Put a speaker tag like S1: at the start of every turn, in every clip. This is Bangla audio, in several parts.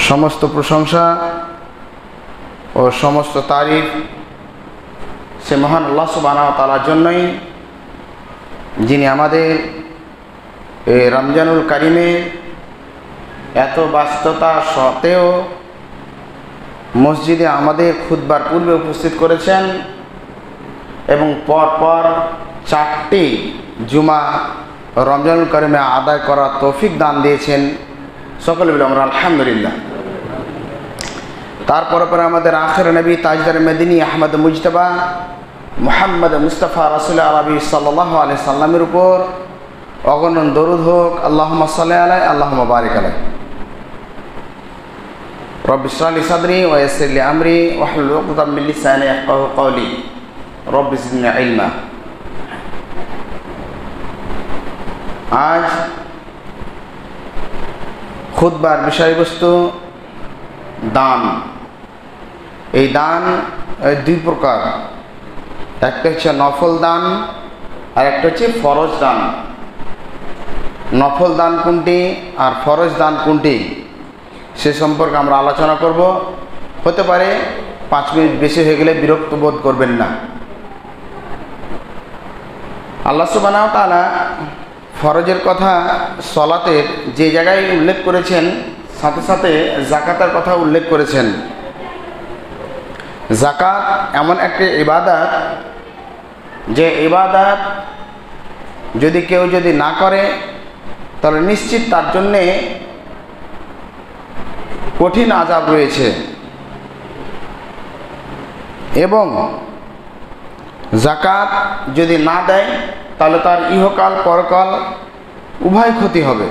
S1: সমস্ত প্রশংসা ও সমস্ত তারিফ সে মহান আল্লাহ সুবহানাহু ওয়া তাআলার জন্যই, যিনি আমাদের এই রমজানুল কারিমে এত ব্যস্ততা সত্ত্বেও মসজিদে আমাদের খুতবার পূর্বে উপস্থিত করেছেন এবং পরপর 4টি জুমা রমজানুল কারিমে আদায় করার তৌফিক দান দিয়েছেন। সকলে বলি আমরা আলহামদুলিল্লাহ। তারপরে পরে আমাদের আখির নবী তাজদার মদিনী আহমদ মুজতবা মুহাম্মদ মুস্তাফা রাসূল আরবি সাল্লাল্লাহু আলাইহি সাল্লামের উপর অগণন দরুদ হোক। আল্লাহুম্মা সাল্লি আলাইহি আল্লাহুম্মা বারিক আলাইহি। রব্বি ইশরাহ লি সাদরি ওয়া ইয়াসসির লি আমরি ওয়াহলুল উকদাতাম মিন লিসানি ইয়াফকাহু কওলি রব্বি জিদনি ইলমা। আজ খুতবার বিষয়বস্তু দান। এই দান দুই প্রকার, একটা হচ্ছে নফল দান আর একটা হচ্ছে ফরজ দান। নফল দান কোনটি আর ফরজ দান কোনটি সে সম্পর্কে আমরা আলোচনা করব। হতে পারে 5 মিনিট বেশি হয়ে গেলে বিরক্ত বোধ করবেন না। আল্লাহ সুবহানাহু ওয়া তাআলা ফরজের কথা সলাতের যে জায়গায় উল্লেখ করেছেন, সাথে সাথে যাকাতের কথা উল্লেখ করেছেন। যাকাত এমন একটি ইবাদত, যে ইবাদত যদি কেউ না করে তাহলে নিশ্চিত তার জন্যে কঠিন আযাব রয়েছে, এবং যাকাত যদি না দেয় তাহলে তার ইহকাল পরকাল উভয় ক্ষতি হবে।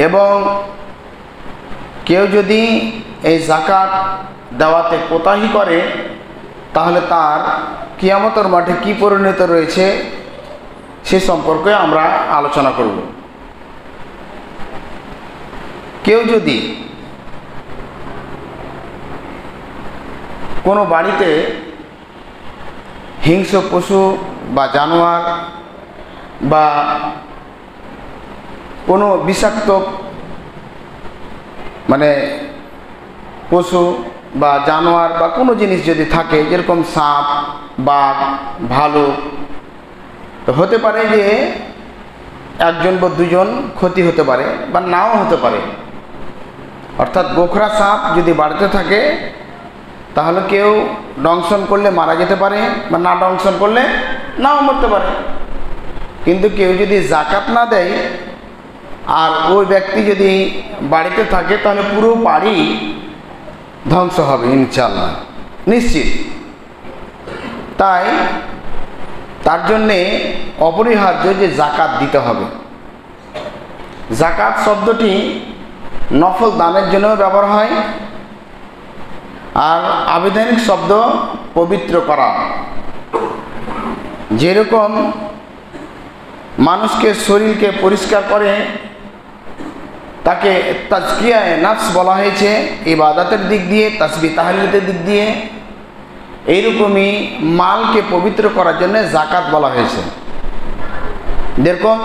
S1: এবং কেউ যদি এই যাকাত দেওয়াতে কোতাহি করে তাহলে তার কিয়ামতের মাঠে কি পরিণত রয়েছে সে সম্পর্কে আমরা আলোচনা করব। কেউ যদি কোনো বাড়িতে হিংস্র পশু বা জানোয়ার বা কোনো বিষাক্ত পশু বা জানোয়ার বা কোনো জিনিস যদি থাকে, যেরকম সাপ, বাঘ, ভালুক, তো হতে পারে যে একজন বা দুজন ক্ষতি হতে পারে বা নাও হতে পারে। অর্থাৎ গোখরা সাপ যদি বাড়িতে থাকে তাহলে কেউ দংশন করলে মারা যেতে পারে বা না দংশন করলে নাও মরতে পারে। কিন্তু কেউ যদি যাকাত না দেয় আর ওই ব্যক্তি যদি বাড়িতে থাকে তাহলে পুরো বাড়ি ধ্বংস হবে ইনশাআল্লাহ, নিশ্চিত। তাই তার জন্যে অপরিহার্য যে যাকাত দিতে হবে। যাকাত শব্দটি নফল দানের জন্য ব্যবহার হয়, আর আবিধানিক শব্দ পবিত্র করা। যেরকম মানুষকে শরীরকে পরিষ্কার করে তাকে তাজকিয়ায়ে নফস বলা হয়েছে ইবাদতের দিক দিয়ে, তাসবিহ তাহলিলের দিক দিয়ে, এইরকমই মালকে পবিত্র করার জন্য যাকাত বলা হয়েছে। যেরকম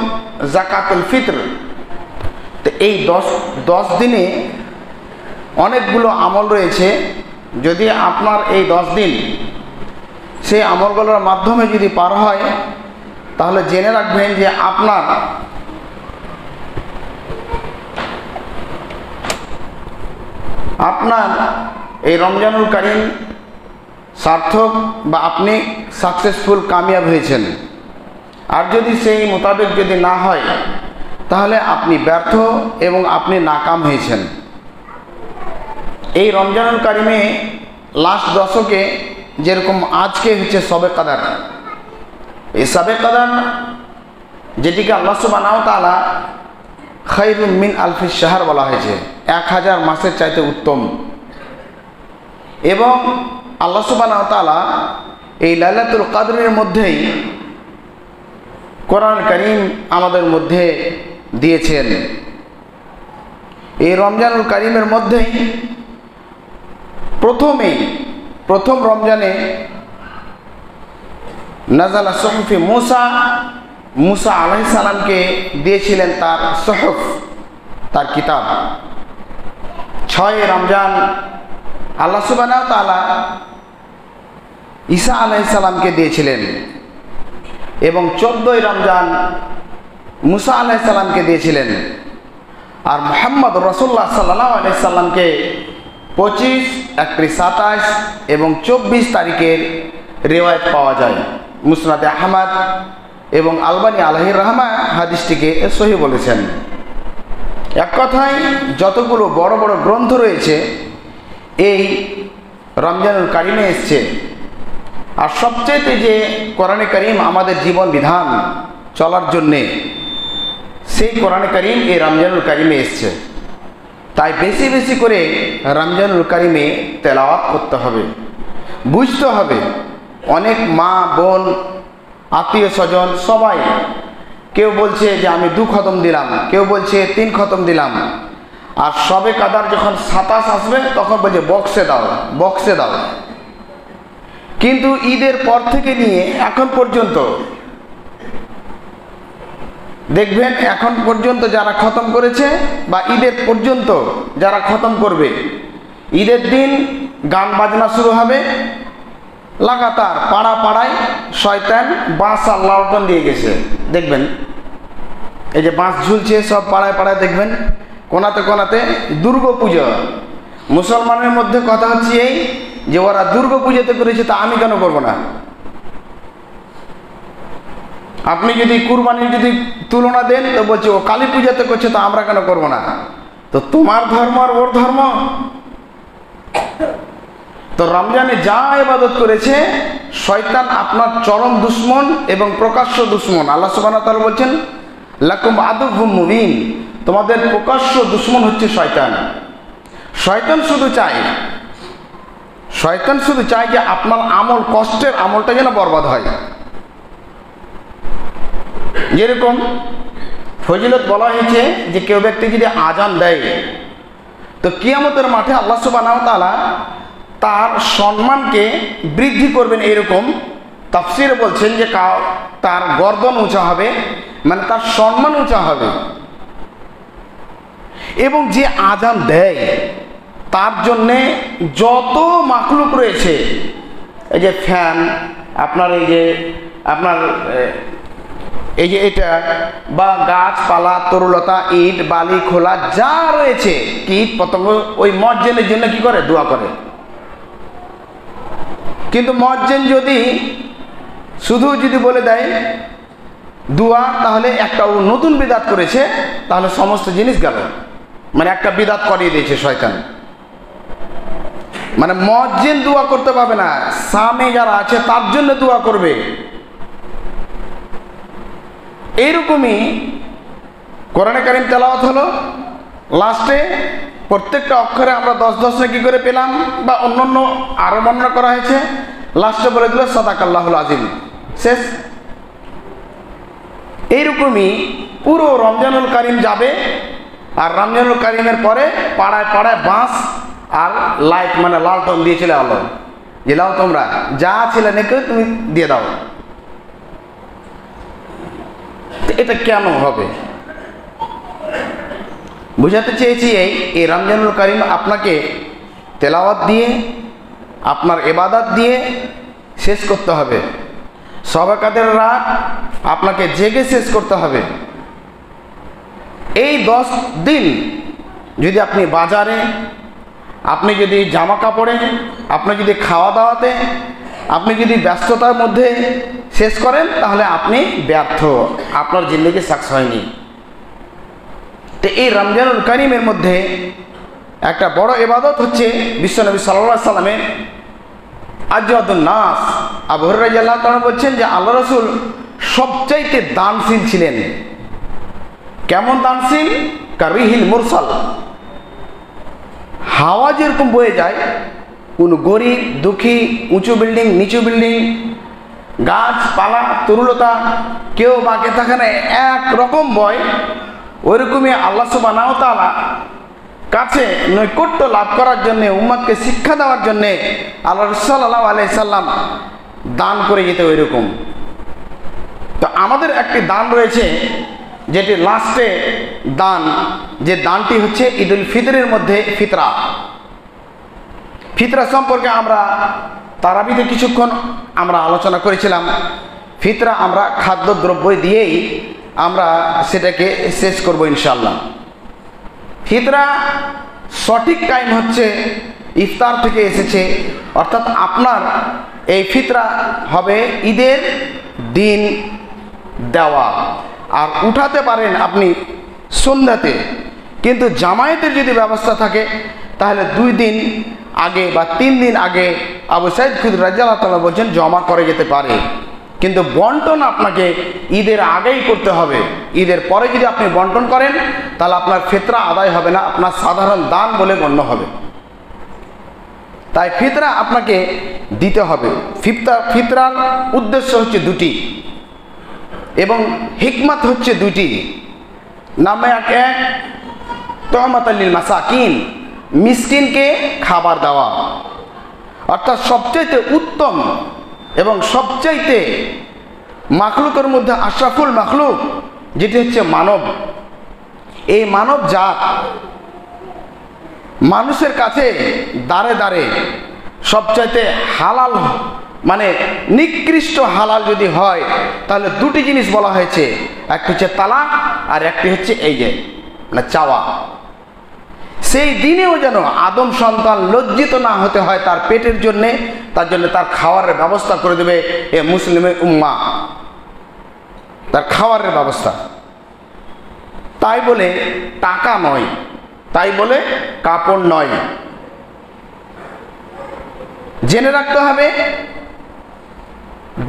S1: যাকাতুল ফিতর। তো এই 10 দিনে অনেকগুলো আমল রয়েছে। যদি আপনার এই 10 দিন সেই আমলগুলোর মাধ্যমে যদি পার হয় তাহলে জেনে রাখবেন যে আপনার এই রমজানুল কারিম সার্থক বা আপনি সাকসেসফুল কামিয়াব হয়েছেন। আর যদি সেই মোতাবেক যদি না হয় তাহলে আপনি ব্যর্থ এবং আপনি নাকাম হয়েছেন। এই রমজানুল কারিমে লাস্ট দশকে যেরকম আজকে হচ্ছে শবে কদর, এই শবে কদর যেটিকে আল্লাহ সুবহানাহু ওয়া তাআলা খায়রুম মিন আলফি শাহর বলা হয়েছে, 1000 মাসের চাইতে উত্তম। এবং আল্লাহ সুবহানাহু ওয়া তাআলা এই লাইলাতুল কদরের মধ্যেই কোরআন কারীম আমাদের মধ্যে দিয়েছেন। এই রমজানুল কারিমের মধ্যেই প্রথম রমজানে নাজালা সুহফে মুসা আলাইহিস সালামকে দিয়েছিলেন তার সুহফ, তার কিতাব। 6 রমজান আল্লাহ সুবহানাহু ওয়া তাআলা ঈসা আলাইহিস সালামকে দিয়েছিলেন এবং 14 রমজান মুসা আলাইহিস সালামকে দিয়েছিলেন। আর মুহাম্মদ রাসূলুল্লাহ সাল্লাল্লাহু আলাইহি সাল্লামকে 25, 31, 27 এবং 24 তারিখের রিওয়ায়াত পাওয়া যায়। মুসনাদে আহমদ এবং আলবানী আলাইহির রাহমা হাদিসটিকে সহিহ বলেছেন। এক কথায় যতগুলো বড় বড় গ্রন্থ রয়েছে এই রমজানুল কারিমে এসছে। আর সবচেয়ে যে কোরআনে কারিম আমাদের জীবন বিধান চলার জন্যে, সেই কোরআনে কারিম এই রমজানুল কারিমে এসছে। তাই বেশি বেশি করে রমজানুল কারিমে তেলাওয়াত করতে হবে, বুঝতে হবে। অনেক মা বোন আত্মীয় স্বজন সবাই, কেউ বলছে যে আমি 2 খতম দিলাম, কেউ বলছে 3 খতম দিলাম। আর সবে কাদার যখন 27 আসবে তখন বলছে বক্সে দাও, বক্সে দাও। কিন্তু ঈদের পর থেকে নিয়ে এখন পর্যন্ত দেখবেন, এখন পর্যন্ত যারা খতম করেছে বা ঈদের পর্যন্ত যারা খতম করবে, ঈদের দিন গান বাজনা শুরু হবে লাগাতার। পাড়া পাড়ায় শয়তান বাঁশ আর লালটন দিয়ে গেছে। দেখবেন এই যে বাঁশ ঝুলছে সব পাড়ায় পাড়ায়, দেখবেন কোনাতে কোনাতে দুর্গা পুজো। মুসলমানের মধ্যে কথা হচ্ছে এই যে ওরা দুর্গা পুজোতে করেছে, তা আমি কেন করবো না? আপনি যদি কুরবানির যদি তুলনা দেন তো বলছে ও কালী পূজাতে করছে, তো আমরা কেন করবো না? তো তোমার ধর্ম আর ওর ধর্ম। তো রমজানে যা ইবাদত করেছে শয়তান আপনার চরম দুশমন এবং প্রকাশ্য দুশমন। আল্লাহ সুবহানাহু ওয়া তাআলা বলছেন লাকুম আদুউম মুবিন, তোমাদের প্রকাশ্য দুশমন হচ্ছে শয়তান। শয়তান শুধু চায় যে আপনার আমল, কষ্টের আমলটা যেন বরবাদ হয়। যেরকম ফজিলত বলা হয়েছে যে কেউ ব্যক্তি যদি আজান দেয় তো কিয়ামতের মাঠে আল্লাহ সুবহানাহু ওয়া তাআলা তার সম্মানকে বৃদ্ধি করবেন। এরকম তাফসীরে বলছেন যে তার গর্দন উঁচা হবে, মানে তার সম্মান উঁচা হবে। এবং যে আজান দেয় তার জন্যে যত মাখলুক রয়েছে, এই যে ফ্যান, আপনার এই যে এটা বা গাছপালা, তরুলতা, ইট বালি খোলা যা রয়েছে, কীট পতঙ্গ, ওই মুয়াজ্জিনের জন্য কি করে? দোয়া করে। কিন্তু মুয়াজ্জিন শুধু যদি বলে দেয় দোয়া, তাহলে একটা নতুন বিদাত করেছে, তাহলে সমস্ত জিনিস গেল। মানে একটা বিদাত করিয়ে দিয়েছে শয়তান। মানে মুয়াজ্জিন দোয়া করতে পারবে না, সামে যারা আছে তার জন্য দোয়া করবে। এইরকমই কোরআনে কারিম তেলাওয়াত হলো, লাস্টে প্রত্যেকটা অক্ষরে আমরা 10 নাকি করে পেলাম, বা অন্যান্য আরো বর্ণনা করা হয়েছে। লাস্টে বলে দিল সাদাকাল্লাহুল আযীম, শেষ। এইরকমই পুরো রমজানুল কারিম যাবে। আর রমজানুল কারিমের পরে পাড়ায় পাড়ায় বাঁশ আর লাইট, মানে লালটন দিয়ে চলে আলো, যে লাও তোমরা যা ছিলে নাকি তুমি দিয়ে দাও। এটা কেন হবে? বুঝাতে চেয়েছি এই রমজানুল কারিম আপনাকে তেলাওয়াত দিয়ে, আপনার ইবাদত দিয়ে শেষ করতে হবে। শবে কদরের রাত আপনাকে জেগে শেষ করতে হবে। এই 10 দিন যদি আপনি বাজারে, আপনি যদি জামা কাপড়ে, আপনি যদি খাওয়া দাওয়াতে, আপনি যদি ব্যস্ততার মধ্যে শেষ করেন, তাহলে আপনি ব্যর্থ, আপনার জিন্দেগি সাকসেস হয়নি। তো এই রমজানুল কারিমের মধ্যে একটা বড় ইবাদত হচ্ছে বিশ্বনবী সাল্লাল্লাহু আলাইহি সাল্লামের আজওয়াদুন নাস। আবু হুরায়রা রাদিয়াল্লাহু তাআলা বলছেন যে আল্লাহ রাসূল সবচাইতে দানশীল ছিলেন। কেমন দানশীল? কারিহিল মুরসাল, হাওয়া যেরকম বয়ে যায়, কোন গরিব দুঃখী, উঁচু বিল্ডিং নিচু বিল্ডিং, গাছপালা তরুলতা কেউ বাঁকে থাকে না, একরকম বয়। ওইরকমই আল্লাহ সুবহানাহু ওয়া তাআলা কাছে নৈকট্য লাভ করার জন্যে, উম্মতকে শিক্ষা দেওয়ার জন্যে আল্লাহ রাসূল সাল্লাল্লাহু আলাইহি সাল্লাম দান করে যেতে ওইরকম। তো আমাদের একটি দান রয়েছে যেটি লাস্টে দান, যে দানটি হচ্ছে ঈদুল ফিতরের মধ্যে ফিতরা। ফিতরা সম্পর্কে আমরা তারাবিতে কিছুক্ষণ আমরা আলোচনা করেছিলাম। ফিতরা আমরা খাদ্যদ্রব্য দিয়েই আমরা সেটাকে শেষ করব ইনশাআল্লাহ। ফিতরা সঠিক টাইম হচ্ছে ইফতার থেকে এসেছে, অর্থাৎ আপনার এই ফিতরা হবে ঈদের দিন দেওয়া, আর উঠাতে পারেন আপনি সন্ধ্যাতে। কিন্তু জামায়াতের যদি ব্যবস্থা থাকে তাহলে 2 দিন আগে বা 3 দিন আগে আবু সাইদ খুদরি রাদিয়াল্লাহু তাআলা বলছেন জমা করে যেতে পারে। কিন্তু বন্টন আপনাকে ঈদের আগেই করতে হবে। ঈদের পরে যদি আপনি বন্টন করেন তাহলে আপনার ফিতরা আদায় হবে না, আপনার সাধারণ দান বলে গণ্য হবে। তাই ফিতরা আপনাকে দিতে হবে। ফিতরার উদ্দেশ্য হচ্ছে 2টি এবং হিকমত হচ্ছে 2টি। নাম্বার 1 তু'মাতাল লিল মাসাকিন, মিসকিনকে খাবার দেওয়া, অর্থাৎ সবচাইতে উত্তম এবং সবচাইতে মাখলুকের মধ্যে আশরাফুল মাখলুক যেটি হচ্ছে মানব। এই মানব জাত মানুষের কাছে দাঁড়ে দাঁড়ে সবচাইতে হালাল, মানে নিকৃষ্ট হালাল যদি হয় তাহলে 2টি জিনিস বলা হয়েছে, একটি হচ্ছে তালাক আর একটি হচ্ছে এই যে মানে চাওয়া। সেই দিনেও যেন আদম সন্তান লজ্জিত না হতে হয় তার পেটের জন্যে, তার জন্য তার খাওয়ারের ব্যবস্থা করে দেবে এ মুসলিমের উম্মাহ, তার খাওয়ারের ব্যবস্থা। তাই বলে টাকা নয়, তাই বলে কাপড় নয়। জেনে রাখতে হবে।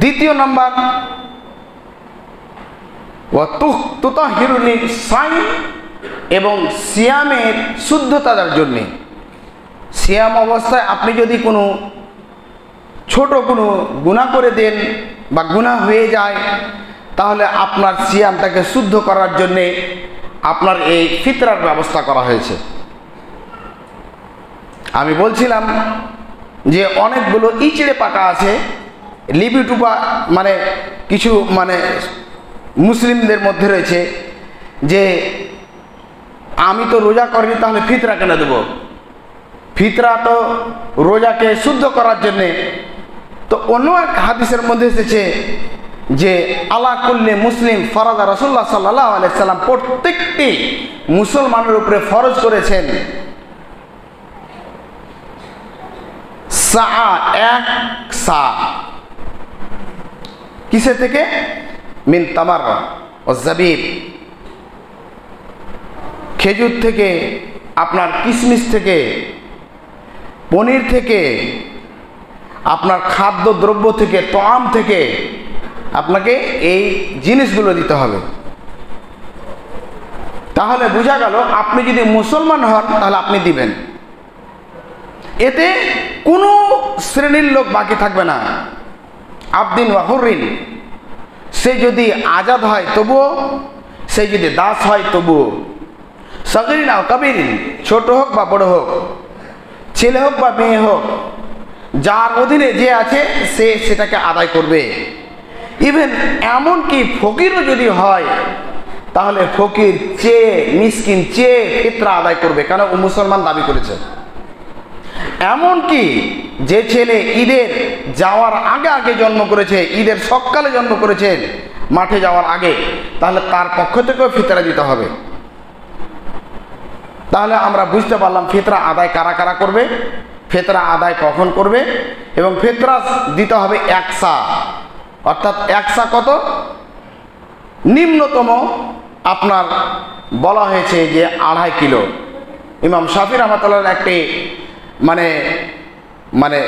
S1: 2 নম্বর তুতাহিরুল সাইম, এবং সিয়ামের শুদ্ধতার জন্যে। সিয়াম অবস্থায় আপনি যদি কোনো ছোট কোনো গুনাহ করে দেন বা গুনাহ হয়ে যায় তাহলে আপনার সিয়ামটাকে শুদ্ধ করার জন্যে আপনার এই ফিতরার ব্যবস্থা করা হয়েছে। আমি বলছিলাম যে অনেকগুলো ইচড়ে পাকা আছে, লিবিটুপা মানে কিছু মানে মুসলিমদের মধ্যে রয়েছে যে আমি তো রোজা করিনি তাহলে ফিতরা কেন দেব? ফিতরা তো রোজাকে শুদ্ধ করার জন্যে। তো অন্য এক হাদিসের মধ্যে এসেছে যে আলা কুল্লি মুসলিম ফরাদা রাসূলুল্লাহ সাল্লাল্লাহু আলাইহি সাল্লাম, প্রত্যেকটি মুসলমানের উপরে ফরজ করেছেন এক সা। কিসে থেকে? মিন তামার ও জাবিব, খেজুর থেকে, আপনার কিশমিশ থেকে, পনির থেকে, আপনার খাদ্য দ্রব্য থেকে, তাম থেকে আপনাকে এই জিনিসগুলো দিতে হবে। তাহলে বোঝা গেল আপনি যদি মুসলমান হন তাহলে আপনি দিবেন। এতে কোনো শ্রেণীর লোক বাকি থাকবে না। আবদিন ওয়া হুররিন, সে যদি আজাদ হয় তবুও, সে যদি দাস হয় তবুও, সগীরিন আও কাবীরিন, ছোট হোক বা বড় হোক, ছেলে হোক বা মেয়ে হোক, যার অধীনে যে আছে সে সেটাকে আদায় করবে। ইভেন এমনকি ফকিরও যদি হয় তাহলে ফকির চেয়ে, মিসকিন চেয়ে ফিতরা আদায় করবে, কেন ও মুসলমান দাবি করেছে। এমনকি যে ছেলে ঈদের যাওয়ার আগে আগে জন্ম করেছে, ঈদের সকালে জন্ম করেছে মাঠে যাওয়ার আগে, তাহলে তার পক্ষ থেকেও ফিতরা দিতে হবে। তাহলে আমরা বুঝতে পারলাম ফিতরা আদায় কারা কারা করবে, ফিতরা আদায় কখন করবে, এবং ফিতরা দিতে হবে 1 সা। অর্থাৎ 1 সা কত? নিম্নতম আপনার বলা হয়েছে যে 2.5 কিলো। ইমাম শাফি রাহমাতুল্লাহ একটি মানে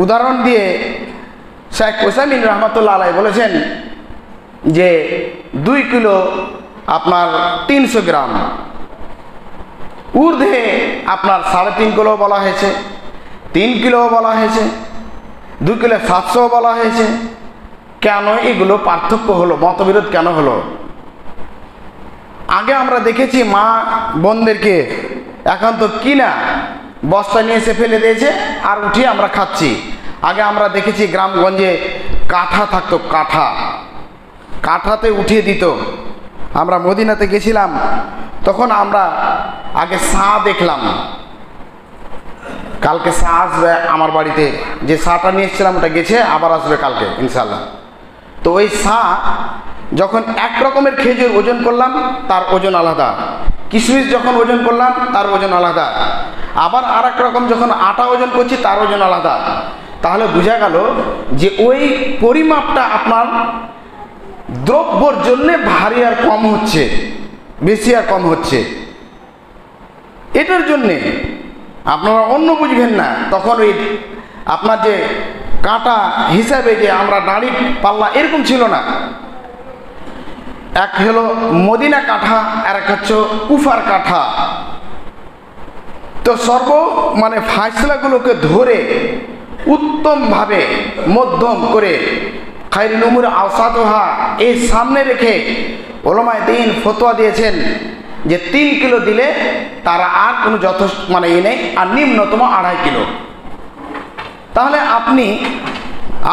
S1: উদাহরণ দিয়ে শেখ উসাইমিন রাহমাতুল্লাহ আলাইহি বলেছেন যে 2 কিলো আপনার 300 গ্রাম, ঊর্ধ্বে আপনার 3.5 কিলো বলা হয়েছে, 3 কিলো বলা হয়েছে, 2 কিলো 700 বলা হয়েছে। কেন এগুলো পার্থক্য হলো, মতবিরোধ কেন হলো? আগে আমরা দেখেছি মা বোনদেরকে, এখন তো কিনা বস্তা নিয়ে এসে ফেলে দিয়েছে আর উঠিয়ে আমরা খাচ্ছি। আগে আমরা দেখেছি গ্রামগঞ্জে কাঠা থাকতো, কাঠাতে উঠিয়ে দিত, আমরা মদিনাতে গেছিলাম, তখন আমরা আগে চা দেখলাম। কালকে চা আসবে আমার বাড়িতে, যে চাটা নিয়ে এসেছিলাম ওটা গেছে, আবার আসবে কালকে ইনশাল্লাহ। তো ওই চা যখন এক রকমের খেজুর ওজন করলাম তার ওজন আলাদা, কিশমিশ যখন ওজন করলাম তার ওজন আলাদা, আবার আর এক রকম যখন আটা ওজন করছি তার ওজন আলাদা। তাহলে বোঝা গেল যে ওই পরিমাপটা আপনার দ্রব্যর জন্যে ভারী আর কম হচ্ছে, বেশি আর কম হচ্ছে। এটার জন্যে আপনারা অন্য বুঝবেন না। তখন ওই আপনার যে কাঁটা হিসাবে যে আমরা নাড়ি পাল্লা এরকম ছিল না। এক হলো মদিনা কাঠা আর এক হচ্ছে কুফার কাঠা। তো ফাইসলাগুলোকে ধরে উত্তমভাবে মধ্যম করে খায়রুল উমুর আওসাতুহা এই সামনে রেখে ওলামায়ে দ্বীন ফতোয়া দিয়েছেন যে 3 কিলো দিলে তারা আর কোনো যথেষ্ট নেই, আর নিম্নতম 2.5 কিলো। তাহলে আপনি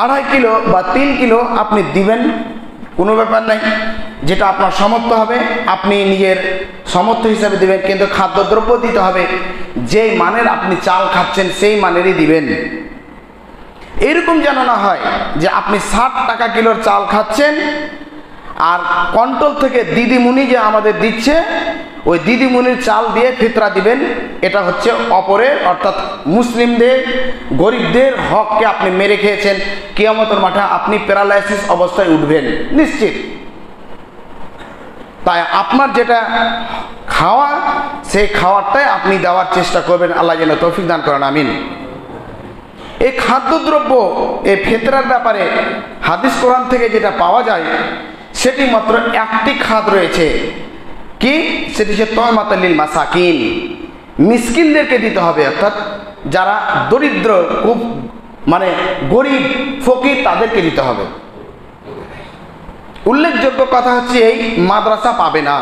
S1: 2.5 কিলো বা 3 কিলো আপনি দিবেন, কোনো ব্যাপার নাই। যেটা আপনার সামর্থ্য হবে আপনি নিজের সামর্থ্য হিসাবে দিবেন, কিন্তু খাদ্যদ্রব্য দিতে হবে যেই মানের আপনি চাল খাচ্ছেন সেই মানেরই দিবেন। এরকম যেন না হয় যে আপনি 60 টাকা কিলোর চাল খাচ্ছেন আর কন্ট্রোল থেকে দিদিমণি যে আমাদের দিচ্ছে ওই দিদিমণির চাল দিয়ে ফিতরা দিবেন। এটা হচ্ছে অপরের, অর্থাৎ মুসলিমদের গরিবদের হককে আপনি মেরে খেয়েছেন। কিয়ামতের মাঠে আপনি প্যারালাইসিস অবস্থায় উঠবেন নিশ্চিত। তাই আপনার যেটা খাওয়া সেই খাওয়ারটাই আপনি দেওয়ার চেষ্টা করবেন। আল্লাহ যেন তৌফিক দান করেন, আমিন। এই খাদ্যদ্রব্য এই ফিতরার ব্যাপারে হাদিস কোরআন থেকে যেটা পাওয়া যায় সেটি মাত্র একটি খাদ রয়েছে, কি সেটি হচ্ছে তু'মাতাল লিল মাসাকিন, মিসকিনদেরকে দিতে হবে। অর্থাৎ যারা দরিদ্র, খুব গরিব ফকির তাদেরকে দিতে হবে। উল্লেখযোগ্য কথা হচ্ছে এই মাদ্রাসা পাবে না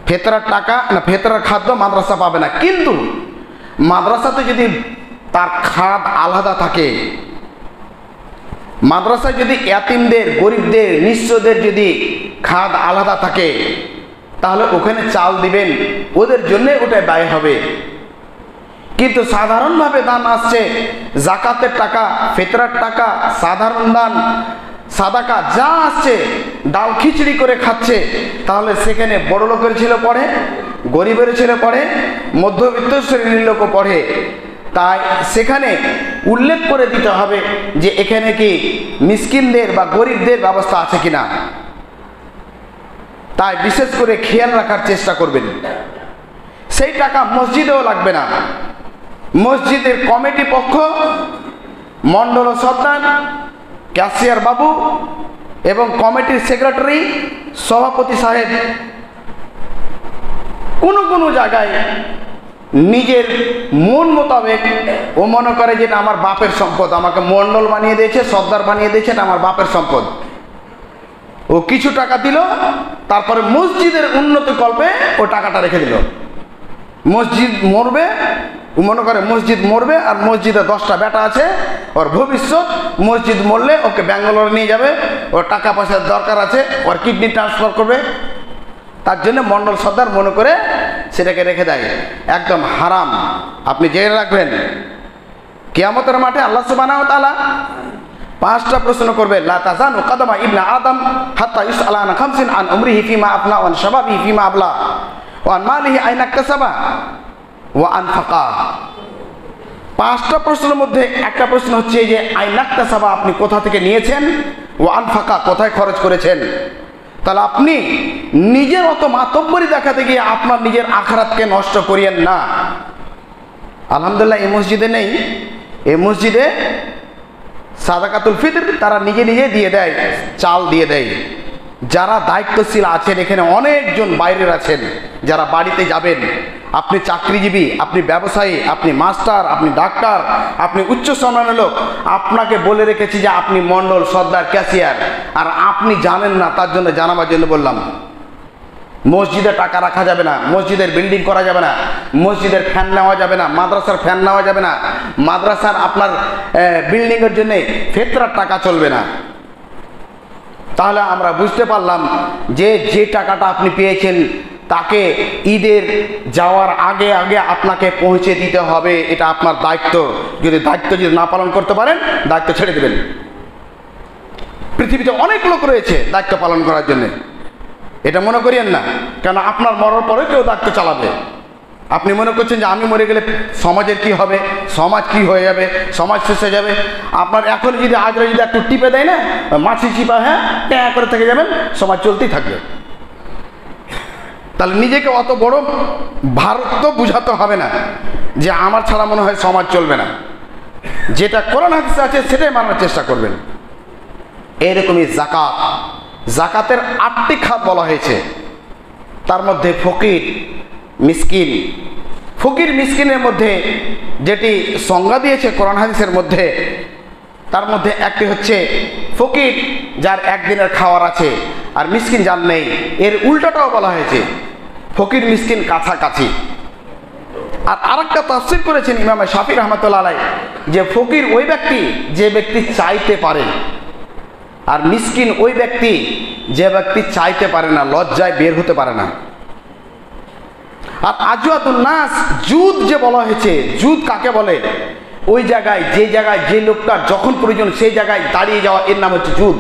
S1: ফিতরার টাকা, না ফিতরার খাদ্য মাদ্রাসা পাবে না। কিন্তু মাদ্রাসাতে যদি তার খাদ আলাদা থাকে, মাদ্রাসায় যদি ইয়াতিমদের, গরিবদের, নিঃস্বদের যদি খাদ আলাদা থাকে তাহলে ওখানে চাল দিবেন, ওদের জন্য ওটা ব্যয় হবে। কিন্তু সাধারণভাবে দান আসছে, জাকাতের টাকা, ফিতরার টাকা, সাধারণ দান, সাদাকা যা আসছে ডাল খিচড়ি করে খাচ্ছে, তাহলে সেখানে বড় লোকের ছেলে পড়ে, গরিবের ছেলে পড়ে, মধ্যবিত্ত শ্রেণীর লোকও পড়ে। তাই সেখানে উল্লেখ করে দিতে হবে যে এখানে কি মিসকিনদের বা গরিবদের ব্যবস্থা আছে কিনা। তাই বিশেষ করে খেয়াল রাখার চেষ্টা করবেন। সেই টাকা মসজিদেও লাগবে না, মসজিদের কমিটি পক্ষ, মণ্ডল সর্দার, ক্যাশিয়ার বাবু এবং কমিটির সেক্রেটারি, সভাপতি সাহেব কোনো জায়গায় নিজের মন মোতাবেক ও মনে করে যেটা আমার বাপের সম্পদ, আমাকে মণ্ডল বানিয়ে দিয়েছে, সর্দার বানিয়ে দিয়েছে, এটা আমার বাপের সম্পদ। ও কিছু টাকা দিল, তারপরে মসজিদের উন্নতি কল্পে ও টাকাটা রেখে দিল। মসজিদ মরবে, ও মনে করে মসজিদ মরবে, আর মসজিদে 10টা বেটা আছে, ওর ভবিষ্যৎ, মসজিদ মরলে ওকে ব্যাঙ্গালোরে নিয়ে যাবে, ওর টাকা পয়সার দরকার আছে, ওর কিডনি ট্রান্সফার করবে, তার জন্য মণ্ডল সর্দার মনে করে সেটাকে রেখে দেয়। একদম হারাম, আপনি জেনে রাখবেন। কিয়ামতের মাঠে আল্লাহ সুবহানাহু ওয়া তাআলা 5টা প্রশ্ন করবে। লা তাযানু কাদামা ইবনা আদম হাত্তা ইসআলা আন খামসিন, আন উমরিহি ফিমা আফনা, ওয়া আন শাবাবিহি ফিমা আবলা, ওয়া আন মালিহি আইনা ইকতাসাবা, ওয়া আনফাকা। 5টা প্রশ্নের মধ্যে একটা প্রশ্ন হচ্ছে যে আইনা ইকতাসাবা, আপনি কোথা থেকে নিয়েছেন, ওয়া আনফাকা, কোথায় খরচ করেছেন। তাহলে আপনি নিজের অত মাতব্বরি দেখাতে গিয়ে আপনার নিজের আখিরাতকে নষ্ট করিয়েন না। আলহামদুলিল্লাহ এই মসজিদে নেই, এই মসজিদে সাদাকাতুল ফিতর তারা নিজে নিজে দিয়ে দেয়, চাল দিয়ে দেয়। যারা দায়িত্বশীল আছেন, এখানে অনেকজন বাইরের আছেন যারা বাড়িতে যাবেন, আপনি চাকরিজীবী, আপনি ব্যবসায়ী, আপনি মাস্টার, আপনি ডাক্তার, আপনি উচ্চ সম্মানের লোক, আপনাকে বলে রেখেছি যে আপনি মণ্ডল সর্দার ক্যাশিয়ার, আর আপনি জানেন না, তার জন্য জানাবার জন্য বললাম। মসজিদে টাকা রাখা যাবে না, মসজিদের বিল্ডিং করা যাবে না, মসজিদের ফ্যান নেওয়া যাবে না, মাদ্রাসার ফ্যান নেওয়া যাবে না, মাদ্রাসার আপনার বিল্ডিংয়ের জন্য ফিতরার টাকা চলবে না। তাহলে আমরা বুঝতে পারলাম যে যে টাকাটা আপনি পেয়েছেন তাকে ঈদের যাওয়ার আগে আগে আপনাকে পৌঁছে দিতে হবে, এটা আপনার দায়িত্ব। দায়িত্ব যদি না পালন করতে পারেন, দায়িত্ব ছেড়ে দেবেন। পৃথিবীতে অনেক লোক রয়েছে দায়িত্ব পালন করার জন্য, এটা মনে করিয়েন না। কেন আপনার মরার পরে কেউ দায়িত্ব চালাবে। আপনি মনে করছেন যে আমি মরে গেলে সমাজের কি হবে, সমাজ কি হয়ে যাবে, সমাজ শেষ হয়ে যাবে। আপনার এখন যদি আজরা যদি একটু টিপে দেয় না, মাছি চিপা, হ্যাঁ ট্যাঁ করে থেকে যাবেন, সমাজ চলতেই থাকবে। তাহলে নিজেকে অত বড় ভারত তো বুঝাতে হবে না যে আমার ছাড়া মনে হয় সমাজ চলবে না। যেটা কোরআন হাদিসে আছে সেটাই মানার চেষ্টা করবেন। এরকমই জাকাত, জাকাতের 8টি খাত বলা হয়েছে। তার মধ্যে ফকির, মিসকিন। ফকির মিসকিনের মধ্যে যেটি সংজ্ঞা দিয়েছে কোরআন হাদিসের মধ্যে, তার মধ্যে একটি হচ্ছে ফকির যার একদিনের খাওয়ার আছে, আর মিসকিন যার নেই। এর উল্টাটাও বলা হয়েছে, ফকির মিসকিন কাছাকাছি। আর আরেকটা তাফসীর করেছেন ইমাম শাফি রহমাতুল্লাহ আলাইহি, যে ফকির ওই ব্যক্তি যে ব্যক্তি চাইতে পারে, আর মিসকিন ওই ব্যক্তি যে ব্যক্তি চাইতে পারে না, লজ্জায় বের হতে পারে না। আর আজওয়াতুন নাস, জুদ যে বলা হয়েছে, জুদ কাকে বলে? ওই জায়গায় যে লোকটার যখন প্রয়োজন সেই জায়গায় দাঁড়িয়ে যাওয়া, এর নাম হচ্ছে জুদ।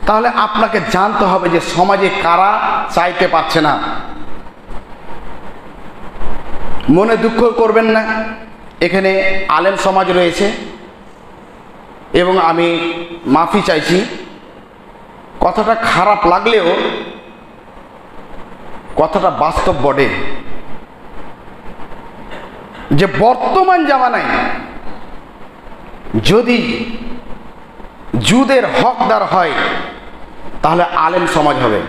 S1: তাহলে আপনাকে জানতে হবে যে সমাজে কারা চাইতে পারছে না। মনে দুঃখ করবেন না, এখানে আলেম সমাজ রয়েছে এবং আমি মাফি চাইছি। কথাটা খারাপ লাগলেও কথাটা বাস্তব বটে, যে বর্তমান জামানায় যদি জুদের হকদার হয় তাহলে আলেম সমাজ হবে।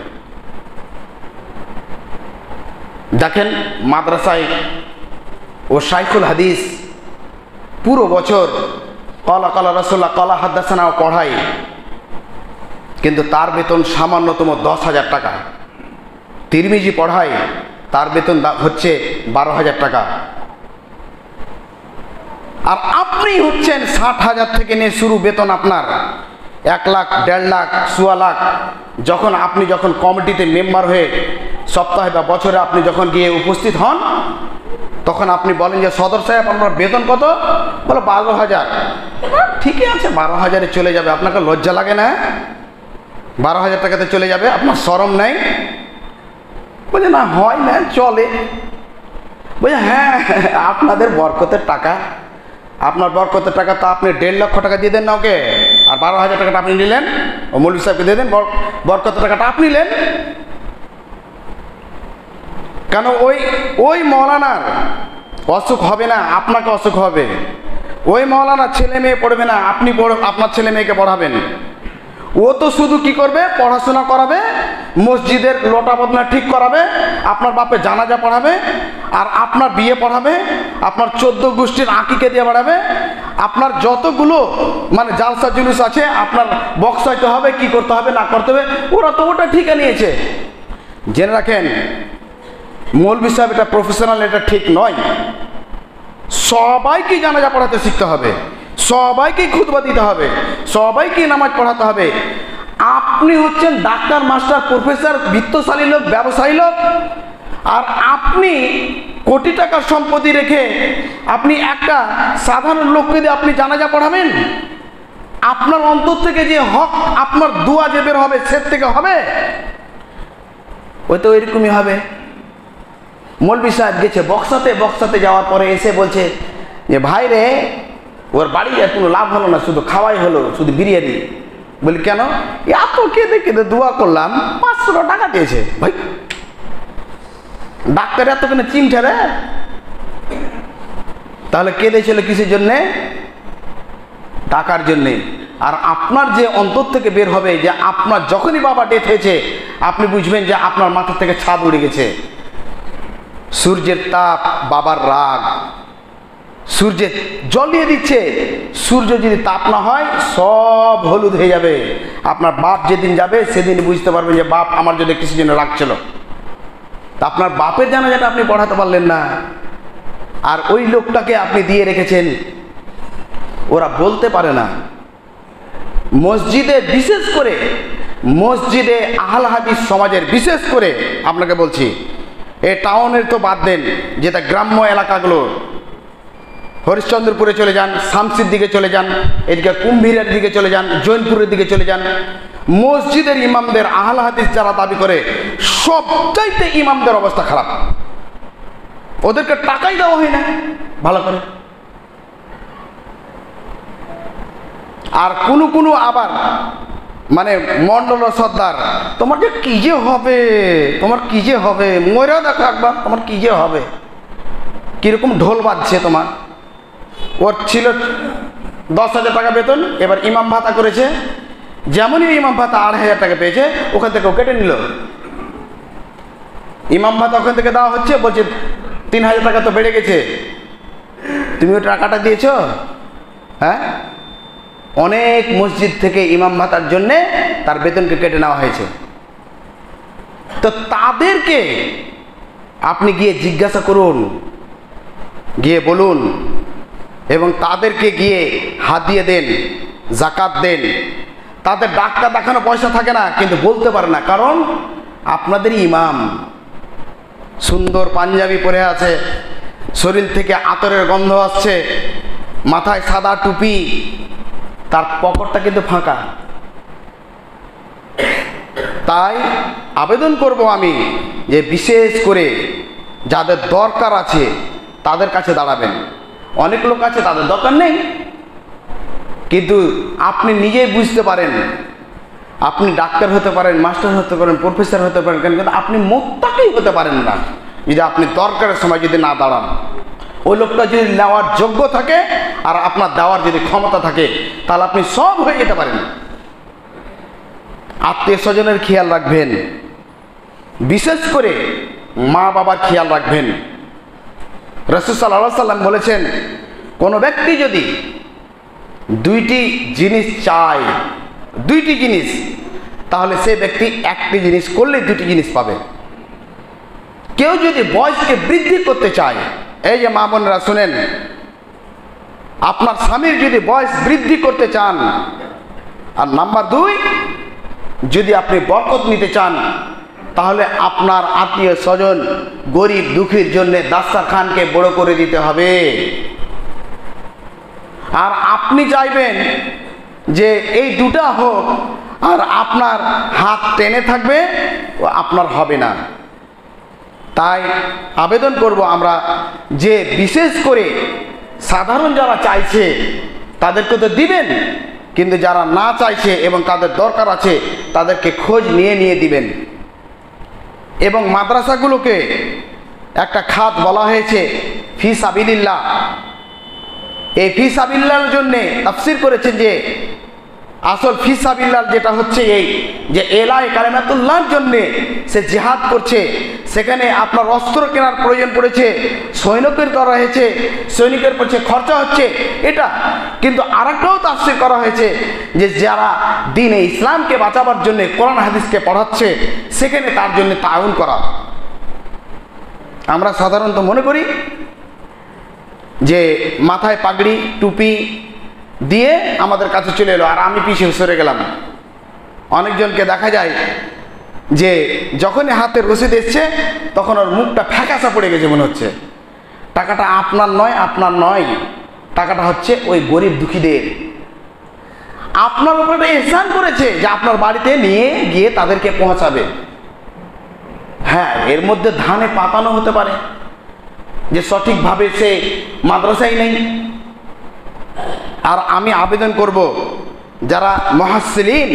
S1: দেখেন মাদ্রাসায় ও শাইখুল হাদিস পুরো বছর কলা কলা রাসূলুল্লাহ কলা হাদাসানা পড়ায়, কিন্তু তার বেতন সামান্যতম 10,000 টাকা। তিরমিজি পড়ায়, তার বেতন হচ্ছে 12,000 টাকা। আর আপনি হচ্ছেন 60,000 থেকে নিয়ে শুরু বেতন আপনার, 1 লাখ, 1.5 লাখ, 1.25 লাখ। যখন কমিটিতে মেম্বার হয়ে সপ্তাহে বা বছরে আপনি যখন গিয়ে উপস্থিত হন, তখন আপনি বলেন যে সদর সাহেব আপনার বেতন কত? বলো 12,000। ঠিকই আছে, 12,000-এ চলে যাবে। আপনাকে লজ্জা লাগে না? 12,000 টাকাতে চলে যাবে, আপনার শরম নেই? বলছে না, হয় না, চলে। বলছে হ্যাঁ, আপনাদের বরকতের টাকা, আপনার বরকতের টাকা তো আপনি 1.5 লক্ষ টাকা দিয়ে দেন না ওকে, আর 12,000 টাকাটা আপনি নিলেন, ও মৌলভী সাহেবকে দিয়ে দেন, বরকতের টাকাটা আপনি নিলেন। কেন? ওই মৌলানার অসুখ হবে না, আপনাকে অসুখ হবে। ওই মৌলানার ছেলে মেয়ে পড়বে না, আপনি আপনার ছেলে মেয়েকে পড়াবেন। ও তো শুধু কি করবে? পড়াশোনা করাবে, মসজিদের লোটা বদনা ঠিক করাবে, আপনার বাপে জানাজা পড়াবে, আর আপনার বিয়ে পড়াবে, আপনার 14 গোষ্ঠীর আঁকিকে দিয়ে বাড়াবে, আপনার যতগুলো মানে জালসা জুলুস আছে আপনার বক্সাইতে হবে, কি করতে হবে না করতে হবে, ওরা তো ওটা ঠিক নিয়েছে। জেনে রাখেন, মৌলভী সাহেব এটা প্রফেশনাল, এটা ঠিক নয়। সবাইকে জানাজা পড়াতে শিখতে হবে, সবাইকে খুতবা দিতে হবে, সবাইকে নামাজ পড়াতে হবে। আপনি হচ্ছেন ডাক্তার, মাস্টার, প্রফেসর, বিত্তশালী লোক, ব্যবসায়ী লোক, আর আপনি কোটি টাকার সম্পত্তি রেখে আপনি একটা সাধারণ লোককে দিয়ে আপনি জানাজা পড়াবেন? আপনার অন্তর থেকে যে হক আপনার দোয়া যে বের হবে সে থেকে হবে? ওই তো এরকমই হবে। মৌলভী সাহেব গেছে বক্সাতে যাওয়ার পরে এসে বলছে যে ভাই রে, ওর বাড়ি আর কোনো লাভ হলো না, শুধু খাওয়াই হলো, শুধু বিরিয়ানি। বলি কেন? এত কেঁদে কেঁদে দোয়া করলাম, 500 টাকা দিয়েছে। ভাই ডাক্তার এত কেন চিন্তা রে? তাহলে কেঁদেছিল কিসের জন্যে? টাকার জন্যে। আর আপনার যে অন্তর থেকে বের হবে, যে আপনার যখনই বাবা ডেথ হয়েছে আপনি বুঝবেন যে আপনার মাথা থেকে ছাদ উড়ে গেছে। সূর্যের তাপ, বাবার রাগ, সূর্যে জ্বলিয়ে দিচ্ছে। সূর্য যদি তাপ না হয় সব হলুদ হয়ে যাবে। আপনার বাপ যেদিন যাবে সেদিন বুঝতে পারবেন যে বাপ আমার জন্য কিছু জন্য রাখছিল। তা আপনার বাপের জানাজাটা আপনি পড়াতে পারলেন না, আর ওই লোকটাকে আপনি দিয়ে রেখেছেন। ওরা বলতে পারে না, মসজিদে, বিশেষ করে মসজিদে আহলে হাদিস সমাজের, বিশেষ করে আপনাকে বলছি, এই টাউনের তো বাদ দেন, যেটা গ্রাম্য এলাকাগুলো, হরিশ্চন্দ্রপুরে চলে যান, শামসির দিকে চলে যান, এদিকে কুম্ভীরের দিকে চলে যান, জৈনপুরের দিকে চলে যান, মসজিদের ইমামদের, আহলে হাদিস যারা দাবি করে, সবচাইতে ইমামদের অবস্থা খারাপ। ওদেরকে টাকাই দেওয়া হয় না ভালো করে। আর কোনো আবার মানে মন্ডল সর্দার, তোমার যে কি যে হবে, তোমার কি যে হবে, মরেও দেখো একবার, তোমার কি যে হবে, কিরকম ঢোল বাজছে তোমার। ওর ছিল 10,000 টাকা বেতন, এবার ইমাম ভাতা করেছে, যেমনই ইমাম ভাতা 2,500 টাকা পেয়েছে, ওখান থেকে ও কেটে নিল। ইমাম ভাতা ওখান থেকে দেওয়া হচ্ছে, বলছে 3,000 টাকা তো বেড়ে গেছে, তুমি ওই টাকাটা দিয়েছ। হ্যাঁ, অনেক মসজিদ থেকে ইমাম ভাতার জন্যে তার বেতনকে কেটে নেওয়া হয়েছে। তো তাদেরকে আপনি গিয়ে জিজ্ঞাসা করুন, গিয়ে বলুন, এবং তাদেরকে গিয়ে হাদিয়া দেন, জাকাত দেন। তাদের ডাক্তার দেখানো পয়সা থাকে না, কিন্তু বলতে পারে না, কারণ আপনাদের ইমাম সুন্দর পাঞ্জাবি পরে আছে, শরীর থেকে আতরের গন্ধ আসছে, মাথায় সাদা টুপি, তার পকেটটা কিন্তু ফাঁকা। তাই আবেদন করব আমি যে বিশেষ করে যাদের দরকার আছে তাদের কাছে দাঁড়াবেন। অনেক লোক আছে তাদের দরকার নেই, কিন্তু আপনি নিজেই বুঝতে পারেন, আপনি ডাক্তার হতে পারেন, মাস্টার হতে পারেন, প্রফেসর হতে পারেন, কিন্তু আপনি মোত্তাকি হতে পারেন না যদি আপনি দরকারের সময় যদি না দাঁড়ান। ওই লোকটা যদি নেওয়ার যোগ্য থাকে আর আপনার দেওয়ার যদি ক্ষমতা থাকে, তাহলে আপনি সব হয়ে যেতে পারেন। আত্মীয় স্বজনের খেয়াল রাখবেন, বিশেষ করে মা বাবার খেয়াল রাখবেন। রাসূল সাল্লাল্লাহু আলাইহি ওয়াসাল্লাম বলেছেন, কোনো ব্যক্তি যদি দুইটি জিনিস চায়, দুইটি জিনিস, তাহলে সে ব্যক্তি একটি জিনিস করলে দুটি জিনিস পাবে। কেউ যদি বয়সকে বৃদ্ধি করতে চায়, এই যে মা বোনেরা শুনেন, আপনার স্বামীর যদি বয়স বৃদ্ধি করতে চান, আর নাম্বার 2, যদি আপনি বরকত নিতে চান, তাহলে আপনার আত্মীয় স্বজন গরিব দুঃখীর জন্য দাস্তারখানকে বড় করে দিতে হবে। আর আপনি চাইবেন যে এই দুটা হোক, আর আপনার হাত টেনে থাকবে, আপনার হবে না। তাই আবেদন করব আমরা যে বিশেষ করে সাধারণ যারা চাইছে তাদেরকে তো দিবেন, কিন্তু যারা না চাইছে এবং তাদের দরকার আছে তাদেরকে খোঁজ নিয়ে দিবেন। এবং মাদ্রাসাগুলোকে একটা খাত বলা হয়েছে ফি সাবিলিল্লাহ। এই ফি সাবিলিল্লাহর জন্যে তাফসীর করেছেন যে আসল ফি সাবিলিল্লাহ যেটা হচ্ছে এই যে এলায়ে কালিমাতুল্লাহর জন্যে সে জিহাদ করছে, সেখানে আপনার অস্ত্র কেনার প্রয়োজন পড়েছে, সৈনিকের করা হয়েছে, সৈনিকের পক্ষে খরচা হচ্ছে, এটা কিন্তু আরেকটাও তাফসীর করা হয়েছে যে যারা দ্বীনে ইসলামকে বাঁচাবার জন্য কোরআন হাদিসকে পড়াচ্ছে, সেখানে তার জন্য তাআউন করা। আমরা সাধারণত মনে করি যে মাথায় পাগড়ি টুপি দিয়ে আমাদের কাছে চলে এলো আর আমি পিছিয়ে সরে গেলাম। অনেকজনকে দেখা যায় যে যখনই হাতে রসিদ এসছে তখন ওর মুখটা ফ্যাকাশা পড়ে গেছে, মনে হচ্ছে টাকাটা আপনার নয়, টাকাটা হচ্ছে ওই গরিব দুঃখীদের। আপনার উপরে ইহসান করেছে যে আপনার বাড়িতে নিয়ে গিয়ে তাদেরকে পৌঁছাবে। হ্যাঁ, এর মধ্যে ধানে পাতানো হতে পারে যে সঠিকভাবে সে মাদ্রাসায় নেই। আর আমি আবেদন করব যারা মুহাসসিলিন,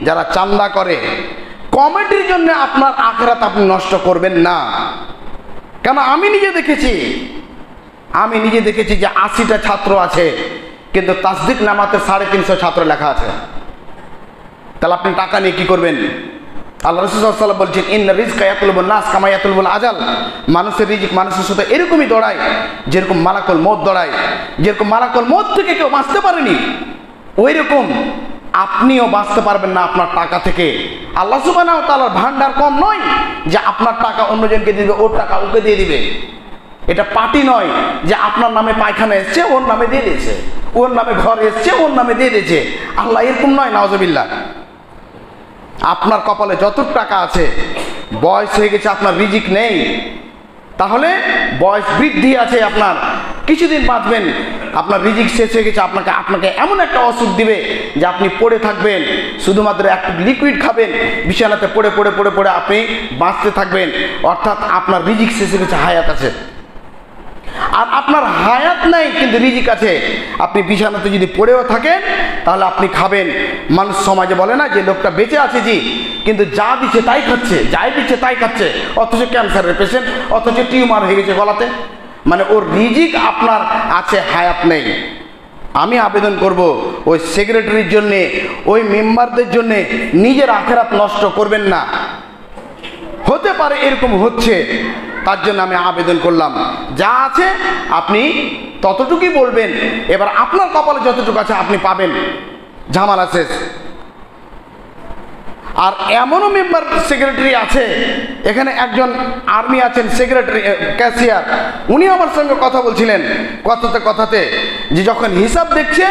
S1: যারা চান্দা করে, কমিটির জন্য আপনার আখিরাত আপনি নষ্ট করবেন না। কেন আমি নিজে দেখেছি যে 80টা ছাত্র আছে, কিন্তু তাসদিক নামাতে 350 ছাত্র লেখা আছে। তাহলে আপনি টাকা নিয়ে কি করবেন? আল্লাহ রাসূল সাল্লাল্লাহু আলাইহি ওয়াসাল্লাম বলছেন, ইন্না রিজকা ইয়াতুলুবুন নাস কামা ইয়াতুলুবুল আজাল। মানুষের রিজিক মানুষের সাথে এরকমই দৌড়ায় যেরকম মালাকুল মউত দৌড়ায়। যেরকম মালাকুল মউত থেকে কেউ বাঁচতে পারেনি, ওই রকম আপনিও বাঁচতে পারবেন না আপনার টাকা থেকে। আল্লাহ সুবহানাহু ওয়া তাআলার ভান্ডার কম নয় যে আপনার টাকা অন্যজনকে দিবে, ওর টাকা ওকে দিয়ে দিবে। এটা পার্টি নয় যে আপনার নামে পায়খানা এসছে ওর নামে দিয়ে দিয়েছে, ওর নামে ঘর এসছে ওর নামে দিয়ে দিয়েছে। আল্লাহ এরকম নয়, নাউজুবিল্লাহ। আপনার কপালে যত টাকা আছে, বয়স হয়ে গেছে, আপনার রিজিক নেই, তাহলে বয়স বৃদ্ধি আছে, আপনার কিছুদিন বাঁচবেন, আপনার রিজিক শেষ হয়ে গেছে, আপনাকে এমন একটা অসুখ দিবে যে আপনি পড়ে থাকবেন, শুধুমাত্র একটু লিকুইড খাবেন, বিছানাতে পড়ে পড়ে পড়ে পড়ে আপনি বাঁচতে থাকবেন। অর্থাৎ আপনার রিজিক শেষ হয়ে গেছে, হায়াত আছে। আর আপনার হায়াত নাই কিন্তু রিজিক আছে, আপনি বিছানাতে যদি পড়েও থাকেন তাহলে আপনি খাবেন। মানুষ সমাজে বলে না যে লোকটা বেঁচে আছে জি, কিন্তু যা দিচ্ছে তাই খাচ্ছে, যাই দিচ্ছে তাই খাচ্ছে, অথচ ক্যান্সারের পেশেন্ট, অথচ টিউমার হয়ে গেছে গলাতে। মানে ওর রিজিক আপনার আছে, হায়াত নেই। আমি আবেদন করব ওই সেক্রেটারির জন্যে, ওই মেম্বারদের জন্যে নিজের আখেরাত নষ্ট করবেন না। হতে পারে এরকম হচ্ছে, তার জন্য আমি আবেদন করলাম, যা আছে আপনি ততটুকুই বলবেন। এবার আপনার কপালে যতটুকু আছে আপনি পাবেন, ঝামেলা শেষ। আর এমনও মেম্বার সেক্রেটারি আছে, এখানে একজন আর্মি আছেন সেক্রেটারি ক্যাশিয়ার, উনি আমার সঙ্গে কথা বলছিলেন, কথাতে যে যখন হিসাব দেখছে,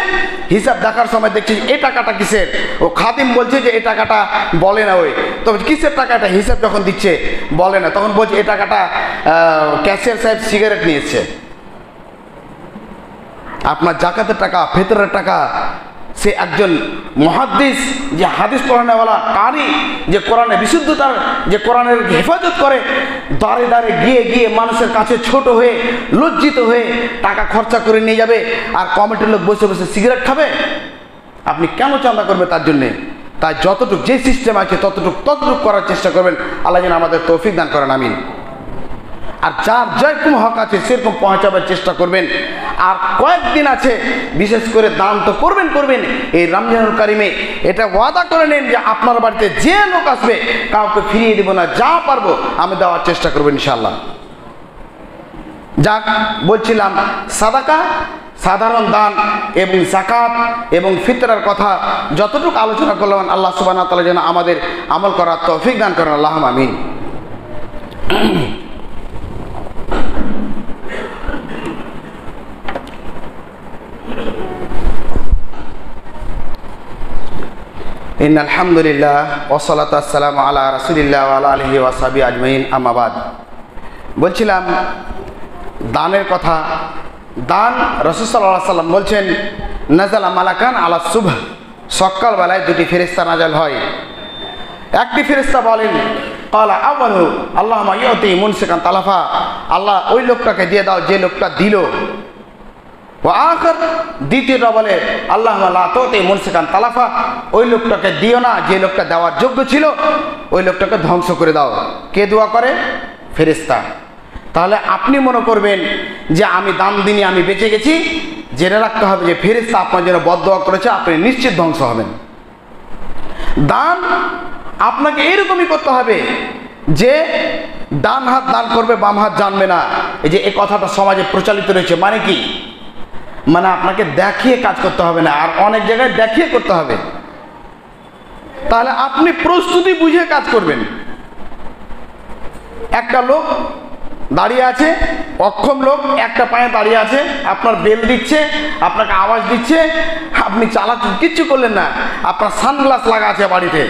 S1: হিসাব দেখার সময় দেখছে এই টাকাটা কিসের, ও খাদিম বলছে যে এই টাকাটা বলে না, ওই তবে কিসের টাকাটা, হিসাব যখন দিচ্ছে বলে না, তখন বলছে এই টাকাটা ক্যাশিয়ার সাহেব সিগারেট নিয়েছে। আপনার জাকাতের টাকা, ফিতরের টাকা, সে একজন মুহাদ্দিস, যে হাদিস পড়ানোওয়ালা কারি, যে কোরআনে বিশুদ্ধতার, যে কোরআনের হেফাজত করে, দাঁড়ে দাঁড়ে গিয়ে গিয়ে মানুষের কাছে ছোট হয়ে লজ্জিত হয়ে টাকা খরচা করে নিয়ে যাবে, আর কমিটির লোক বসে বসে সিগারেট খাবে। আপনি কেন চাঁদা করবে তার জন্যে? তাই যতটুকু যে সিস্টেম আছে ততটুকু করার চেষ্টা করবেন। আল্লাহ যেন আমাদের তৌফিক দান করেন, আমিন। আর যার যেরকম হক আছে সেরকম পৌঁছাবার চেষ্টা করবেন। আর কয়েকদিন আছে, বিশেষ করে দান তো করবেন। এই রমজানুল কারিমে এটা ওয়াদা করে নেন যে আপনার বাড়িতে যে লোক আসবে কাউকে ফিরিয়ে দেব না, যা পারবো আমি দেওয়ার চেষ্টা করবো ইনশাআল্লাহ। যাক, বলছিলাম সাদাকা, সাধারণ দান এবং যাকাত এবং ফিতরার কথা যতটুকু আলোচনা করলাম, আল্লাহ সুবহানাহু ওয়া তাআলা যেন আমাদের আমল করার তৌফিক দান করেন, আল্লাহুম্মা আমিন। ইন্নাল হামদুলিল্লাহ ওয়াসসালাতু ওয়াসসালামু আলা রাসূলিল্লাহ ওয়া আলা আলিহি ওয়া সাহবিহি আজমাইন, আম্মা বাদ। বলছিলাম দানের কথা। দান, রাসূল সাল্লাল্লাহু আলাইহি ওয়াসাল্লাম বলছেন, নাযালা মালাকান আলা সুবহ, সকালবেলায় দুটি ফেরেশতা নাযাল হয়। একটি ফেরেশতা বলেন, ক্বালা আউয়ালু আল্লাহুম্মা ইউতি মুনসিকান তালাফা, আল্লাহ ওই লোকটাকে দিয়ে দাও যে লোকটা দিল। ও আখর, দ্বিতীয়টা বলে আল্লাহুম্মা লা তুতি মুনসিকান তালাফা, ওই লোকটাকে দিও না যে লোকটা দেওয়ার যোগ্য ছিল, ওই লোকটাকে ধ্বংস করে দাও। কে দোয়া করে? ফেরেশতা। তাহলে আপনি মনে করবেন যে আমি দান দিনে আমি বেঁচে গেছি, জেনে রাখতে হবে যে ফেরেশতা আপনার জন্য বদদোয়া করেছে, আপনি নিশ্চিত ধ্বংস হবেন। দান আপনাকে এরকমই করতে হবে যে ডান হাত দান করবে, বাম হাত জানবে না। এই যে এই কথাটা সমাজে প্রচলিত রয়েছে, মানে কি? মানে আপনাকে দেখিয়ে কাজ করতে হবে না, আর অনেক জায়গায় দেখিয়ে করতে হবে। তাহলে আপনি প্রস্তুতি বুঝে কাজ করবেন। একটা লোক দাঁড়িয়ে আছে, অক্ষম লোক, একটা পায়ে দাঁড়িয়ে আছে, আপনার বেল দিচ্ছে, আপনাকে আওয়াজ দিচ্ছে, আপনি চালাচ্ছেন, কিচ্ছু করলেন না, আপনার সানগ্লাস লাগা আছে বাড়িতে।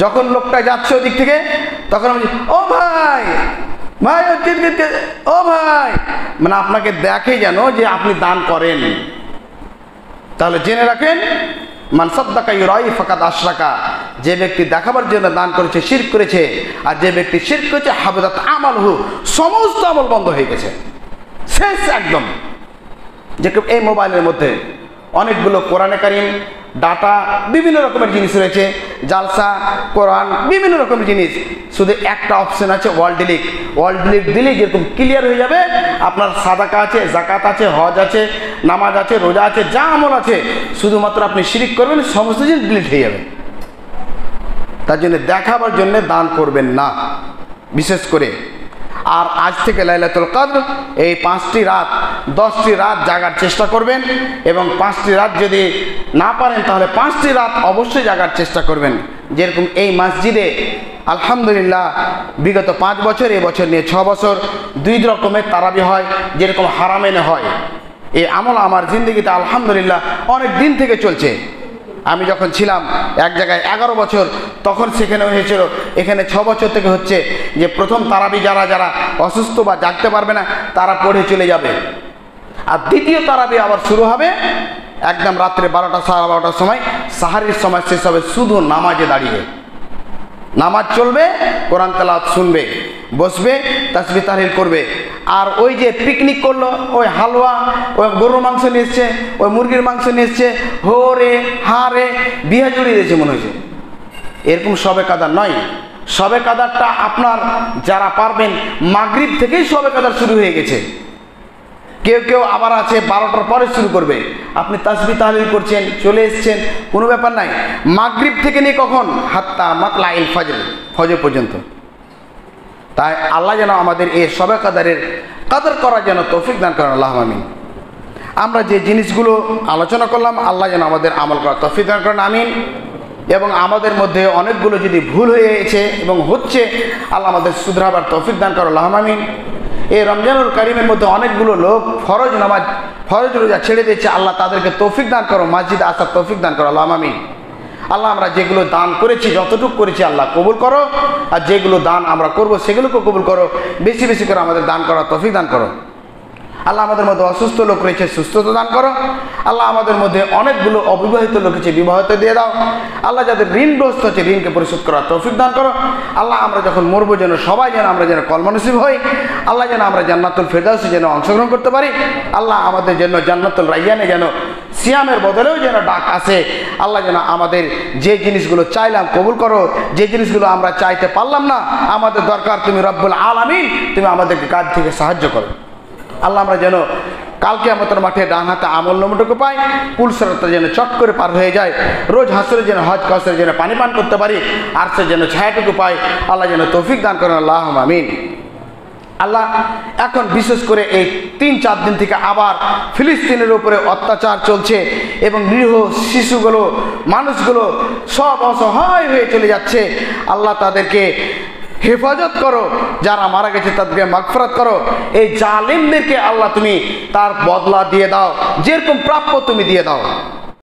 S1: যখন লোকটা যাচ্ছে ওদিক থেকে, তখন আমি ও ভাই ভাই, ও ভাই, মানে আপনাকে দেখে যেন যে আপনি দান করেন। তাহলে জেনে রাখেন, মান সাদ্দাকা ইউরাই ফাকাদ আশরাকা, যে ব্যক্তি দেখাবার জন্য দান করেছে শিরক করেছে, আর যে ব্যক্তি শিরক করেছে হাবিতাত আমালহু, সমস্ত আমল বন্ধ হয়ে গেছে, শেষ একদম। যে এই মোবাইলের মধ্যে অনেকগুলো কোরআনে কারিম, ডাটা, বিভিন্ন রকমের জিনিস রয়েছে, জালসা, কোরআন, বিভিন্ন রকমের জিনিস। শুধু একটা অপশন আছে ওয়াল ডিলিট। ওয়াল ডিলিট দিলে যেরকম ক্লিয়ার হয়ে যাবে, আপনার সাদাকা আছে, যাকাত আছে, হজ আছে, নামাজ আছে, রোজা আছে, যা আমল আছে, শুধুমাত্র আপনি শিরিক করবেন, সমস্ত জিনিস ডিলিট হয়ে যাবে। তার জন্য দেখাবার জন্য দান করবেন না, বিশেষ করে। আর আজ থেকে লাইলাতুল কদর, এই 5টি রাত 10টি রাত জাগার চেষ্টা করবেন, এবং 5টি রাত যদি না পারেন তাহলে 5টি রাত অবশ্যই জাগার চেষ্টা করবেন। যেরকম এই মসজিদে আলহামদুলিল্লাহ বিগত 5 বছর, এবছর নিয়ে 6 বছর 2 রকমের তারাবি হয়, যেরকম হারামেনে হয়। এই আমল আমার জিন্দগিতে আলহামদুলিল্লাহ অনেক দিন থেকে চলছে। আমি যখন ছিলাম এক জায়গায় 11 বছর, তখন সেখানে হয়েছিল, এখানে 6 বছর থেকে হচ্ছে যে প্রথম তারাবি যারা যারা অসুস্থ বা জাগতে পারবে না তারা পড়ে চলে যাবে, আর দ্বিতীয় তারাবি আবার শুরু হবে একদম রাত্রে 12টা সাড়ে 12টার সময়, সাহারির সময় শেষ হবে, শুধু নামাজে দাঁড়িয়ে নামাজ চলবে, কোরআন তেলাওয়াত শুনবে, বসবে, তাসবিহ তাহলিল করবে। আর ওই যে পিকনিক করলো, ওই হালুয়া, ওই গরুর মাংস নিয়ে এসছে, ওই মুরগির মাংস নিয়ে এসছে, হো রে হা রে বিহা জড়িয়ে দিয়েছে মনে হয়েছে, এরকম শবে কাদার নয়। শবে কাদারটা আপনার যারা পারবেন মাগরিব থেকেই শবে কাদার শুরু হয়ে গেছে। কেউ কেউ আবার আছে 12টার পরে শুরু করবে। আপনি তাসবিহ তাহলিল করছেন, চলে এসছেন, কোনো ব্যাপার নাই। মাগরিব থেকে নিয়ে কখন? হাত্তা মাতলাইল ফজর, ফজর পর্যন্ত। তাই আল্লাহ যেন আমাদের এই শবে কাদারের কদর করার যেন তৌফিক দান করেন, আল্লাহুম্মা আমিন। আমরা যে জিনিসগুলো আলোচনা করলাম, আল্লাহ যেন আমাদের আমল করার তৌফিক দান করেন, আমিন। এবং আমাদের মধ্যে অনেকগুলো যদি ভুল হয়েছে এবং হচ্ছে, আল্লাহ আমাদের শুধরাবার তৌফিক দান করেন, আল্লাহুম্মা আমিন। এই রমজানুল কারিমের মধ্যে অনেকগুলো লোক ফরজ নামাজ, ফরজ রোজা ছেড়ে দিয়েছে, আল্লাহ তাদেরকে তৌফিক দান করো, মসজিদে আসার তৌফিক দান করো, আল্লাহুম্মা আমিন। আল্লাহ আমরা যেগুলো দান করেছি, যতটুকু করেছি আল্লাহ কবুল করো, আর যেগুলো দান আমরা করব সেগুলোকে কবুল করো, বেশি বেশি করে আমাদের দান করার তৌফিক দান করো। আল্লাহ আমাদের মধ্যে অসুস্থ লোক রয়েছে, সুস্থতা দান করো। আল্লাহ আমাদের মধ্যে অনেকগুলো অবিবাহিত লোক আছে, বিবাহিত দিয়ে দাও। আল্লাহ যাদের ঋণগ্রস্ত আছে, ঋণকে পরিশোধ করার তৌফিক দান করো। আল্লাহ আমরা যখন মরবো যেন সবাই যেন আমরা যেন কলমনসিব হই, আল্লাহ যেন আমরা জান্নাতুল ফেরদাউসে যেন অংশগ্রহণ করতে পারি। আল্লাহ আমাদের জন্য জান্নাতুল রাইয়ানে যেন সিয়ামের বদলেও যেন ডাক আসে। আল্লাহ যেন আমাদের যে জিনিসগুলো চাইলাম কবুল করো, যে জিনিসগুলো আমরা চাইতে পারলাম না, আমাদের দরকার তুমি রব্বুল আলামিন, তুমি আমাদেরকে কাজ থেকে সাহায্য করো। আল্লাহ আমরা যেন কালকে আমাদের মাঠে ডান হাতে আমল নম্বরটুকু পাই, পুলসরাতে যেন চট করে পার হয়ে যায়, রোজ হাসরে যেন হজ কাউসারে যেন পানি পান করতে পারি, আর সে যেন ছায়াটুকু পাই। আল্লাহ যেন তৌফিক দান করেন, আল্লাহুম্মা আমিন। আল্লাহ এখন বিশেষ করে এই 3-4 দিন থেকে আবার ফিলিস্তিনের উপরে অত্যাচার চলছে এবং নিরীহ শিশুগুলো, মানুষগুলো সব অসহায় হয়ে চলে যাচ্ছে। আল্লাহ তাদেরকে হেফাজত করো, যারা মারা গেছে তাদেরকে মাগফিরাত করো। এই জালিমদেরকে আল্লাহ তুমি তার বদলা দিয়ে দাও, যেরকম প্রাপ্য তুমি দিয়ে দাও।